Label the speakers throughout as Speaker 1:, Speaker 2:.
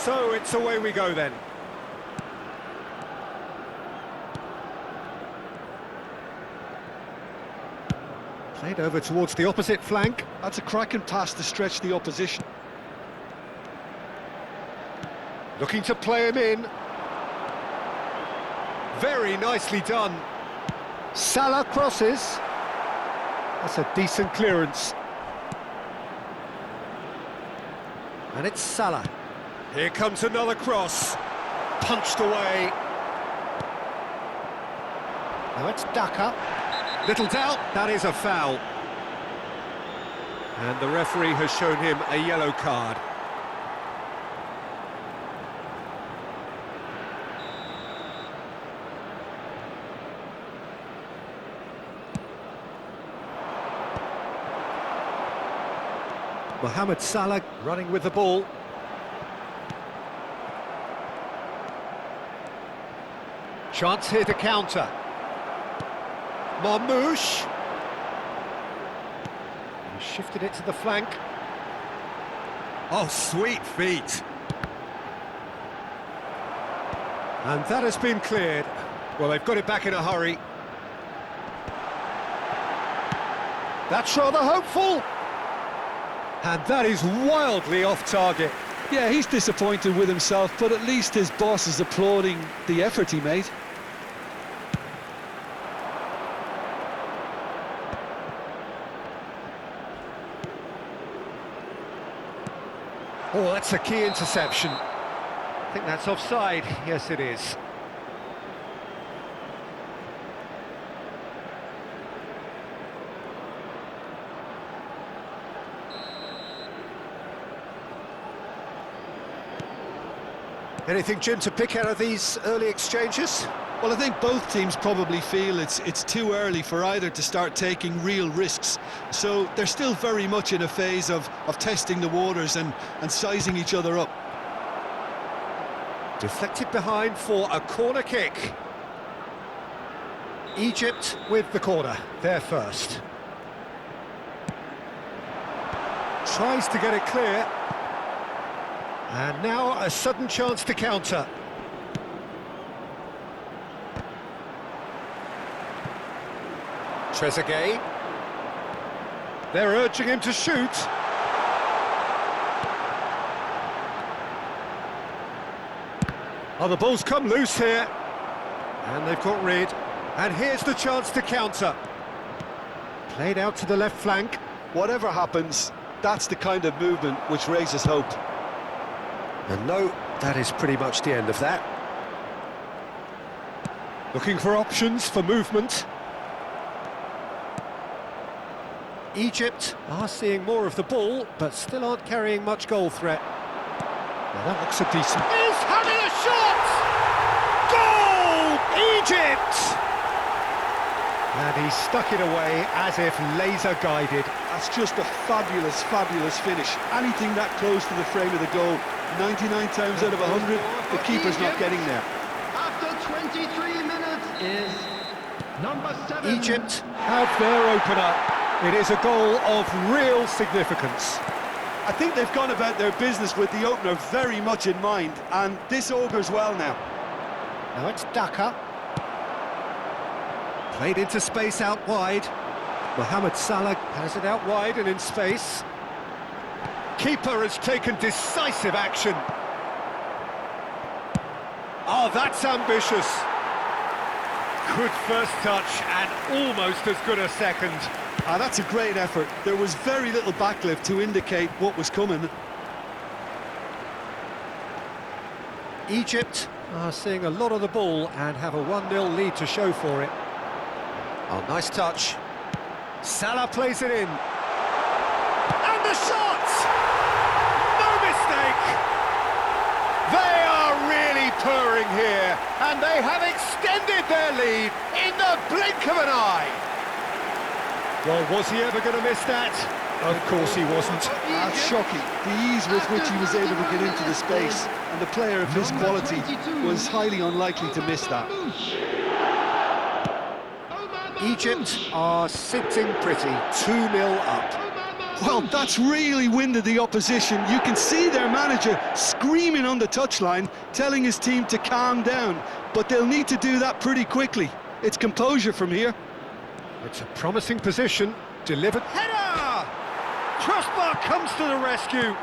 Speaker 1: So it's away we go then. Played over towards the opposite flank.
Speaker 2: That's a cracking pass to stretch the opposition.
Speaker 1: Looking to play him in. Very nicely done. Salah crosses. That's a decent clearance. And it's Salah. Here comes another cross. Punched away. Now it's Daka. Little doubt, that is a foul. And the referee has shown him a yellow card. Mohamed Salah running with the ball. Chance here to counter. Marmoush. He shifted it to the flank. Oh, sweet feet. And that has been cleared. Well, they've got it back in a hurry. That's rather hopeful. And that is wildly off target.
Speaker 2: Yeah, he's disappointed with himself, but at least his boss is applauding the effort he made.
Speaker 1: Oh, that's a key interception. I think that's offside. Yes, it is. Anything, Jim, to pick out of these early exchanges?
Speaker 2: Well, I think both teams probably feel it's too early for either to start taking real risks. So they're still very much in a phase of testing the waters and sizing each other up.
Speaker 1: Deflected behind for a corner kick. Egypt with the corner, they're first. Tries to get it clear. And now a sudden chance to counter. Trezeguet. They're urging him to shoot. Oh, the ball's come loose here. And they've got rid. And here's the chance to counter. Played out to the left flank.
Speaker 2: Whatever happens, that's the kind of movement which raises hope.
Speaker 1: And no, that is pretty much the end of that. Looking for options for movement. Egypt are seeing more of the ball, but still aren't carrying much goal threat. Now that looks a decent... He's having a shot! Goal! Egypt! And he stuck it away as if laser-guided.
Speaker 2: That's just a fabulous, fabulous finish. Anything that close to the frame of the goal, 99 times out of 100, the keeper's not getting there.
Speaker 3: After 23 minutes is number 7.
Speaker 1: Egypt have their opener. It is a goal of real significance.
Speaker 2: I think they've gone about their business with the opener very much in mind, and this augurs well now.
Speaker 1: Now it's Daka. Played into space out wide. Mohamed Salah has it out wide and in space. Keeper has taken decisive action. Oh, that's ambitious. Good first touch and almost as good a second.
Speaker 2: Ah, that's a great effort. There was very little backlift to indicate what was coming.
Speaker 1: Egypt are seeing a lot of the ball and have a 1-0 lead to show for it. Oh, nice touch. Salah plays it in. And the shot! No mistake! They are really purring here, and they have extended their lead in the blink of an eye. Well, was he ever going to miss that? Of course he wasn't.
Speaker 2: That's shocking. The ease with which he was able to get into the space, and the player of his quality was highly unlikely to miss that.
Speaker 1: Egypt are sitting pretty, 2-0 up.
Speaker 2: Well, that's really winded the opposition. You can see their manager screaming on the touchline, telling his team to calm down. But they'll need to do that pretty quickly. It's composure from here.
Speaker 1: It's a promising position. Delivered. Header! Crossbar comes to the rescue.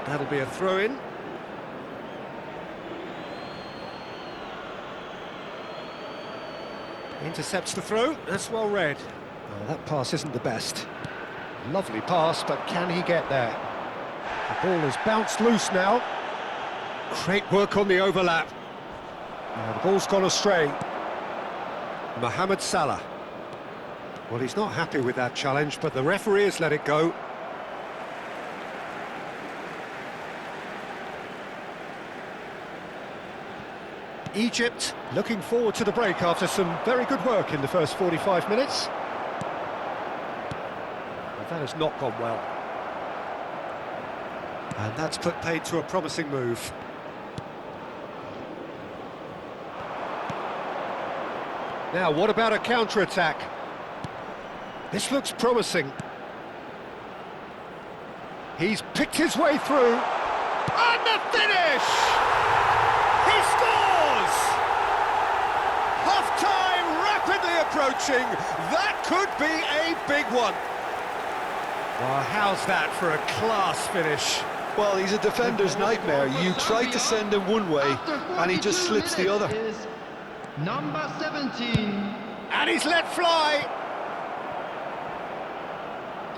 Speaker 1: That'll be a throw-in. Intercepts the throw. That's well read. Oh, that pass isn't the best. Lovely pass, but can he get there? The ball is bounced loose now. Great work on the overlap. Now the ball's gone astray. Mohamed Salah. Well, he's not happy with that challenge, but the referee has let it go. Egypt looking forward to the break after some very good work in the first 45 minutes. Well, that has not gone well. And that's put paid to a promising move. Now, what about a counter-attack? This looks promising. He's picked his way through. And the finish! He scores! Half-time rapidly approaching. That could be a big one. Well, how's that for a class finish?
Speaker 2: Well, he's a defender's nightmare. You try to send him one way, and he just slips the other.
Speaker 3: Number 17.
Speaker 1: And he's let fly.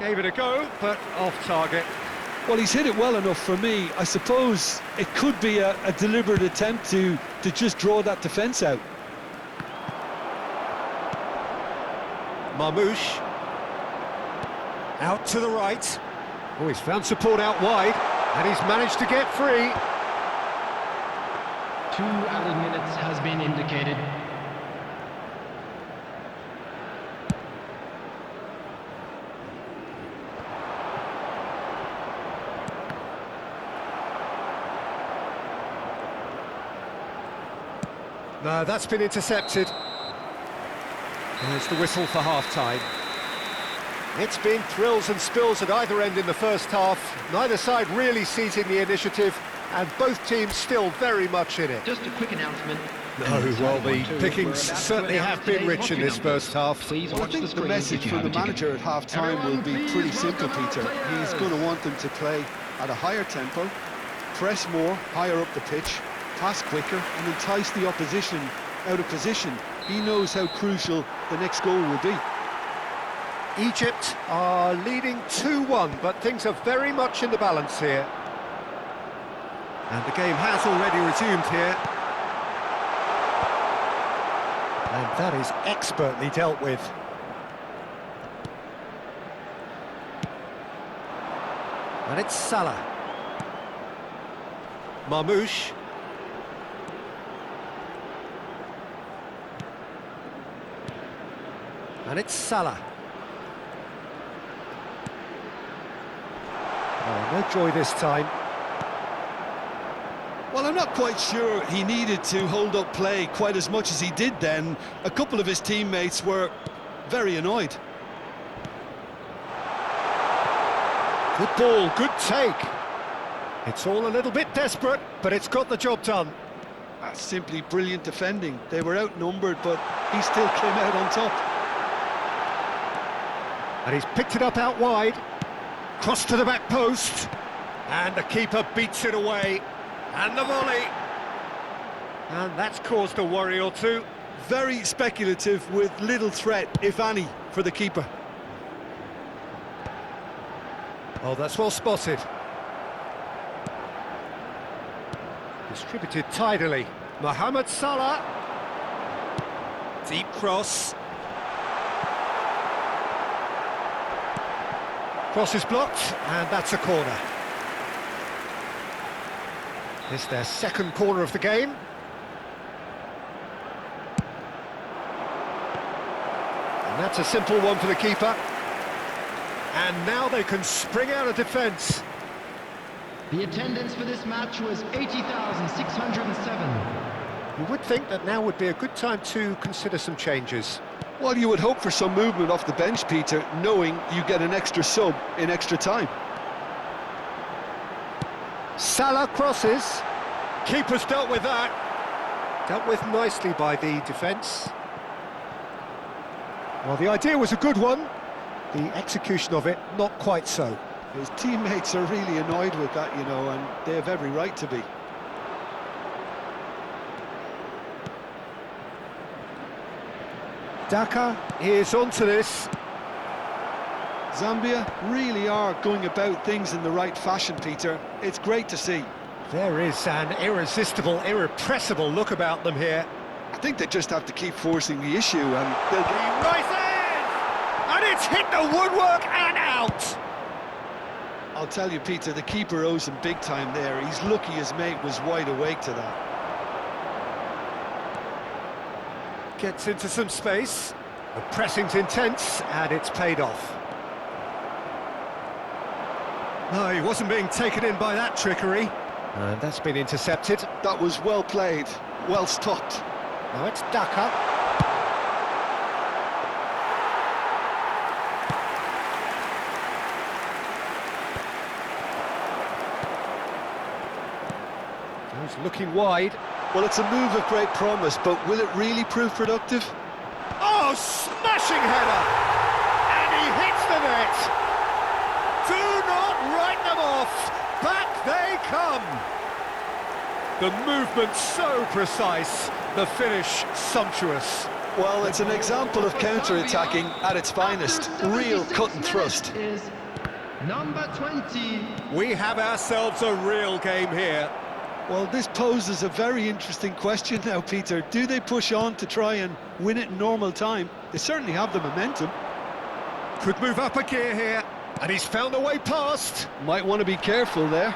Speaker 1: Gave it a go, but off target.
Speaker 2: Well, he's hit it well enough for me. I suppose it could be a deliberate attempt to just draw that defence out.
Speaker 1: Marmoush. Out to the right. Oh, he's found support out wide, and he's managed to get free.
Speaker 3: 2 added minutes has been indicated.
Speaker 1: No, that's been intercepted. There's the whistle for half-time. It's been thrills and spills at either end in the first half. Neither side really seizing the initiative, and both teams still very much in it.
Speaker 3: Just a quick announcement.
Speaker 1: No, well, the pickings certainly have been rich in this first half.
Speaker 2: Well, I think the message from the manager at half-time will be pretty simple, Peter. He's going to want them to play at a higher tempo, press more, higher up the pitch, pass quicker, and entice the opposition out of position. He knows how crucial the next goal will be.
Speaker 1: Egypt are leading 2-1, but things are very much in the balance here. And the game has already resumed here. And that is expertly dealt with. And it's Salah. Marmoush. And it's Salah. Oh, no joy this time.
Speaker 2: Well, I'm not quite sure he needed to hold up play quite as much as he did then. A couple of his teammates were very annoyed.
Speaker 1: Good ball, good take. It's all a little bit desperate, but it's got the job done.
Speaker 2: That's simply brilliant defending. They were outnumbered, but he still came out on top.
Speaker 1: And he's picked it up out wide. Cross to the back post. And the keeper beats it away. And the volley. And that's caused a worry or two.
Speaker 2: Very speculative with little threat, if any, for the keeper.
Speaker 1: Oh, that's well spotted. Distributed tidily. Mohamed Salah. Deep cross. Cross is blocked, and that's a corner. It's their second corner of the game. And that's a simple one for the keeper. And now they can spring out of defence.
Speaker 3: The attendance for this match was 80,607.
Speaker 1: You would think that now would be a good time to consider some changes.
Speaker 2: Well, you would hope for some movement off the bench, Peter, knowing you get an extra sub in extra time.
Speaker 1: Salah crosses. Keeper's dealt with that. Dealt with nicely by the defence. Well, the idea was a good one. The execution of it, not quite so.
Speaker 2: His teammates are really annoyed with that, you know, and they have every right to be.
Speaker 1: Daka is onto this.
Speaker 2: Zambia really are going about things in the right fashion, Peter. It's great to see.
Speaker 1: There is an irresistible, irrepressible look about them here.
Speaker 2: I think they just have to keep forcing the issue and they'll
Speaker 1: He
Speaker 2: get...
Speaker 1: rises! And it's hit the woodwork and out!
Speaker 2: I'll tell you, Peter, the keeper owes him big time there. He's lucky his mate was wide awake to that.
Speaker 1: Gets into some space. The pressing's intense, and it's paid off. No, he wasn't being taken in by that trickery. And that's been intercepted.
Speaker 2: That was well played, well stopped.
Speaker 1: Now it's Daka. He's looking wide.
Speaker 2: Well, it's a move of great promise, but will it really prove productive?
Speaker 1: Oh, smashing header! And he hits the net! Do not write them off! Back they come! The movement so precise, the finish sumptuous.
Speaker 2: Well, it's an example of counter-attacking at its finest. Real cut and thrust.
Speaker 3: Is number 20.
Speaker 1: We have ourselves a real game here.
Speaker 2: Well, this poses a very interesting question now, Peter. Do they push on to try and win it in normal time? They certainly have the momentum.
Speaker 1: Could move up a gear here, and he's found a way past.
Speaker 2: Might want to be careful there.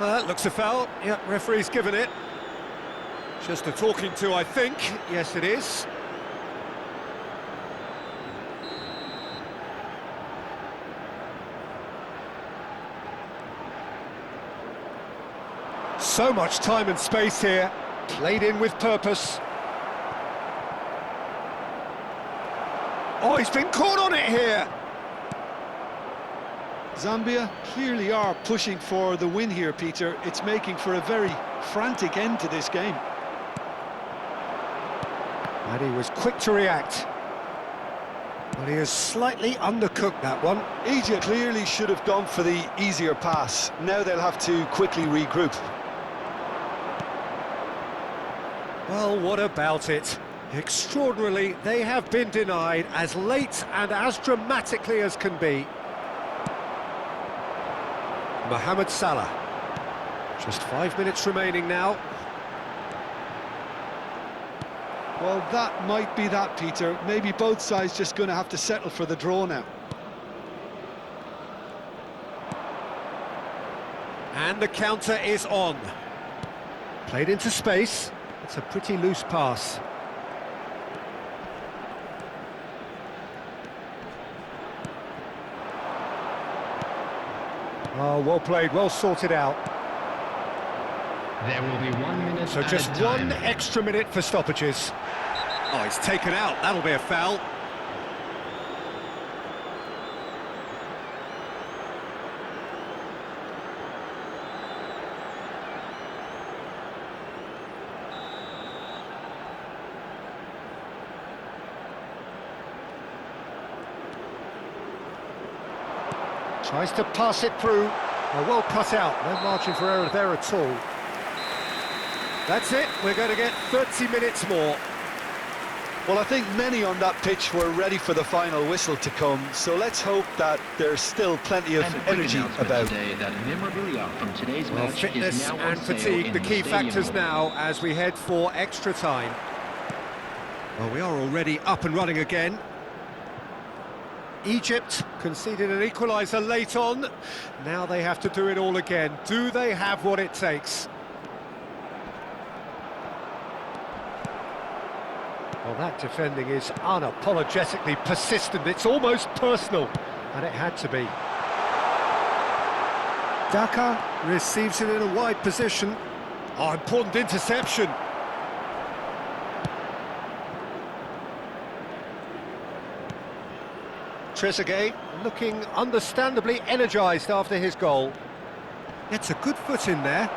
Speaker 1: Looks a foul. Yep, referee's given it. Just a talking to, I think. Yes, it is. So much time and space here, played in with purpose. Oh, he's been caught on it here.
Speaker 2: Zambia clearly are pushing for the win here, Peter. It's making for a very frantic end to this game.
Speaker 1: And he was quick to react. But he has slightly undercooked that one.
Speaker 2: Egypt clearly should have gone for the easier pass. Now they'll have to quickly regroup.
Speaker 1: Well, what about it? Extraordinarily, they have been denied as late and as dramatically as can be. Mohamed Salah. Just 5 minutes remaining now.
Speaker 2: Well, that might be that, Peter. Maybe both sides just going to have to settle for the draw now.
Speaker 1: And the counter is on. Played into space. It's a pretty loose pass. Oh, well played, well sorted out.
Speaker 3: There will be 1 minute.
Speaker 1: So just one extra minute for stoppages. Oh, he's taken out. That'll be a foul. Tries to pass it through. Oh, well cut out. No margin for error there at all. That's it. We're going to get 30 minutes more.
Speaker 2: Well, I think many on that pitch were ready for the final whistle to come, so let's hope that there's still plenty of energy about.
Speaker 4: Today that memorabilia from today's
Speaker 1: Well,
Speaker 4: match
Speaker 1: fitness
Speaker 4: is now on
Speaker 1: and
Speaker 4: sale
Speaker 1: fatigue,
Speaker 4: in
Speaker 1: the key
Speaker 4: stadium
Speaker 1: factors
Speaker 4: hall.
Speaker 1: now as we head for extra time. Well, we are already up and running again. Egypt conceded an equaliser late on. Now they have to do it all again. Do they have what it takes? Well, that defending is unapologetically persistent. It's almost personal, and it had to be. Daka receives it in a wide position. Oh, important interception. Trezeguet looking understandably energised after his goal. Gets a good foot in there.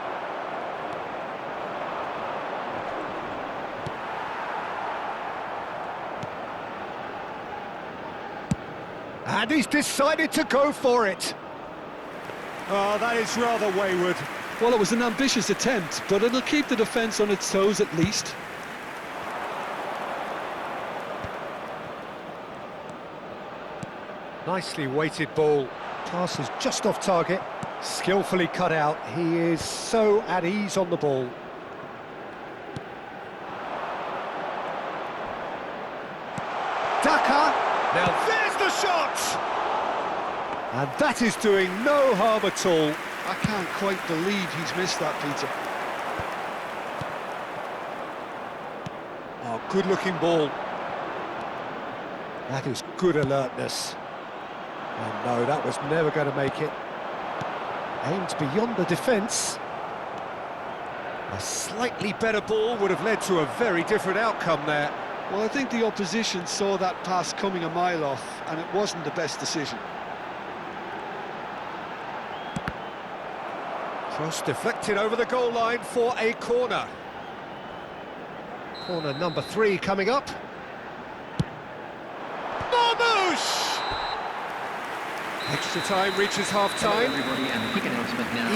Speaker 1: And he's decided to go for it. Oh, that is rather wayward.
Speaker 2: Well, it was an ambitious attempt, but it'll keep the defence on its toes at least.
Speaker 1: Nicely weighted ball. Pass is just off target. Skillfully cut out. He is so at ease on the ball. Daka. Now there's the shot! And that is doing no harm at all.
Speaker 2: I can't quite believe he's missed that, Peter.
Speaker 1: Oh, good-looking ball. That is good alertness. Oh no, that was never going to make it. Aimed beyond the defence. A slightly better ball would have led to a very different outcome there.
Speaker 2: Well, I think the opposition saw that pass coming a mile off, and it wasn't the best decision.
Speaker 1: Cross deflected over the goal line for a corner. Corner number 3 coming up. Marmouche! Extra time reaches half-time.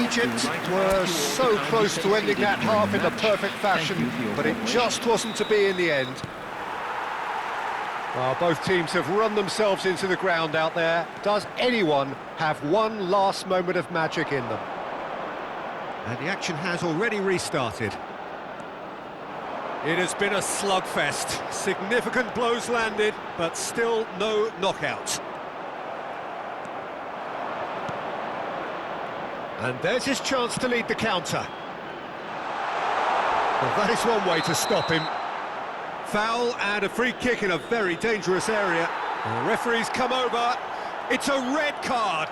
Speaker 1: Egypt were so close to ending that half in the perfect fashion, but it just wasn't to be in the end. Well, both teams have run themselves into the ground out there. Does anyone have one last moment of magic in them? And the action has already restarted. It has been a slugfest. Significant blows landed, but still no knockout. And there's his chance to lead the counter. Well, that is one way to stop him. Foul and a free kick in a very dangerous area. The referee's come over. It's a red card.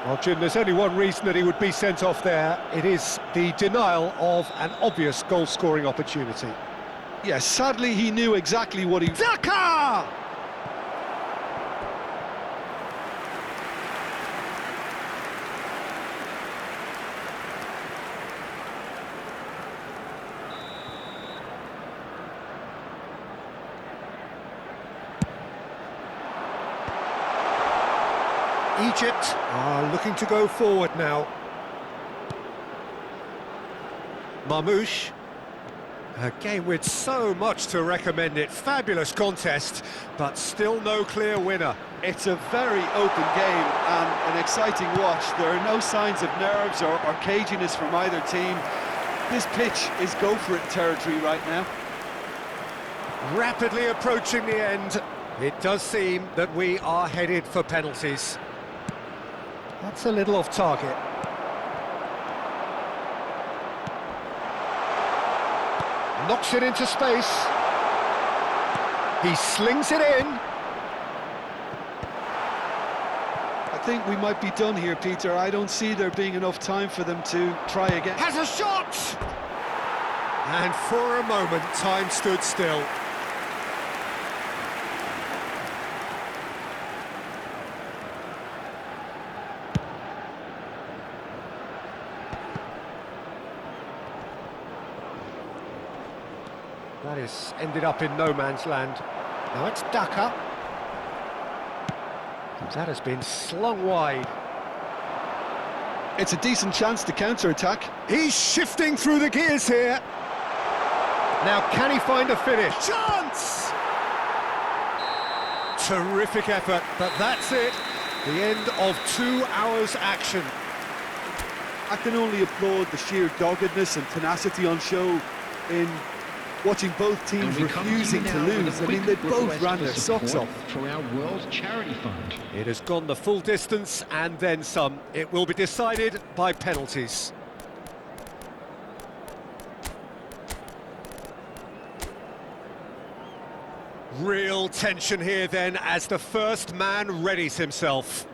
Speaker 1: Well, Jim, there's only one reason that he would be sent off there. It is the denial of an obvious goal-scoring opportunity.
Speaker 2: Yes, sadly he knew exactly what he...
Speaker 1: Daka! Egypt are looking to go forward now. Marmouche. A game with so much to recommend it. Fabulous contest, but still no clear winner.
Speaker 2: It's a very open game and an exciting watch. There are no signs of nerves or caginess from either team. This pitch is go-for-it territory right now.
Speaker 1: Rapidly approaching the end. It does seem that we are headed for penalties. That's a little off target. Knocks it into space. He slings it in.
Speaker 2: I think we might be done here, Peter. I don't see there being enough time for them to try again.
Speaker 1: Has a shot! And for a moment, time stood still. That has ended up in no man's land. Now it's Daka. That has been slung wide.
Speaker 2: It's a decent chance to counter-attack.
Speaker 1: He's shifting through the gears here. Now can he find a finish? Chance! Terrific effort, but that's it. The end of 2 hours action.
Speaker 2: I can only applaud the sheer doggedness and tenacity on show in watching both teams refusing to lose. I mean, they both ran their socks off.
Speaker 4: For our World Charity Fund.
Speaker 1: It has gone the full distance and then some. It will be decided by penalties. Real tension here then as the first man readies himself.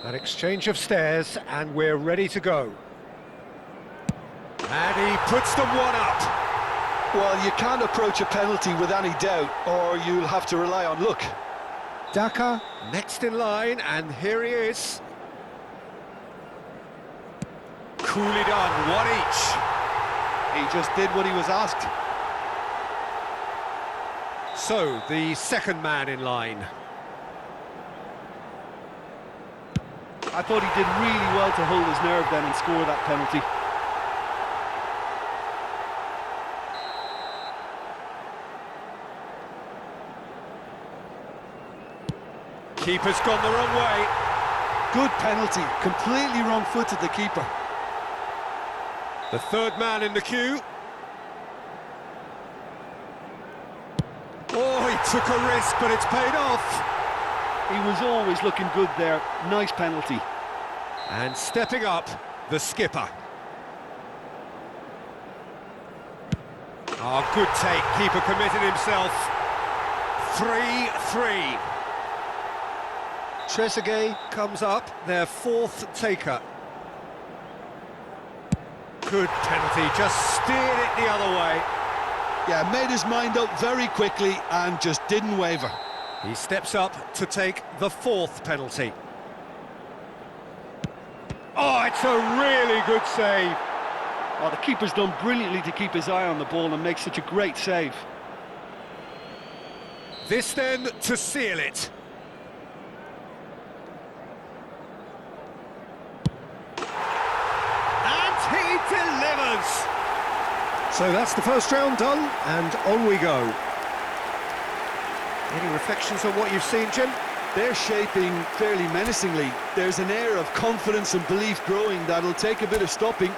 Speaker 1: An exchange of stares and we're ready to go. And he puts them one up.
Speaker 2: Well, you can't approach a penalty with any doubt, or you'll have to rely on luck.
Speaker 1: Daka, next in line, and here he is. Coolly done, one each.
Speaker 2: He just did what he was asked.
Speaker 1: So, the second man in line.
Speaker 2: I thought he did really well to hold his nerve then and score that penalty.
Speaker 1: Keeper's gone the wrong way.
Speaker 2: Good penalty, completely wrong-footed the keeper.
Speaker 1: The third man in the queue. Oh, he took a risk, but it's paid off.
Speaker 2: He was always looking good there. Nice penalty.
Speaker 1: And stepping up, the skipper. Oh, good take. Keeper committed himself. 3-3. Trezeguet comes up, their fourth taker. Good penalty, just steered it the other way.
Speaker 2: Yeah, made his mind up very quickly and just didn't waver.
Speaker 1: He steps up to take the fourth penalty. Oh, it's a really good save.
Speaker 2: Oh, the keeper's done brilliantly to keep his eye on the ball and make such a great save.
Speaker 1: This then to seal it. And he delivers. So that's the first round done, and on we go. Any reflections on what you've seen, Jim?
Speaker 2: They're shaping fairly menacingly. There's an air of confidence and belief growing that'll take a bit of stopping.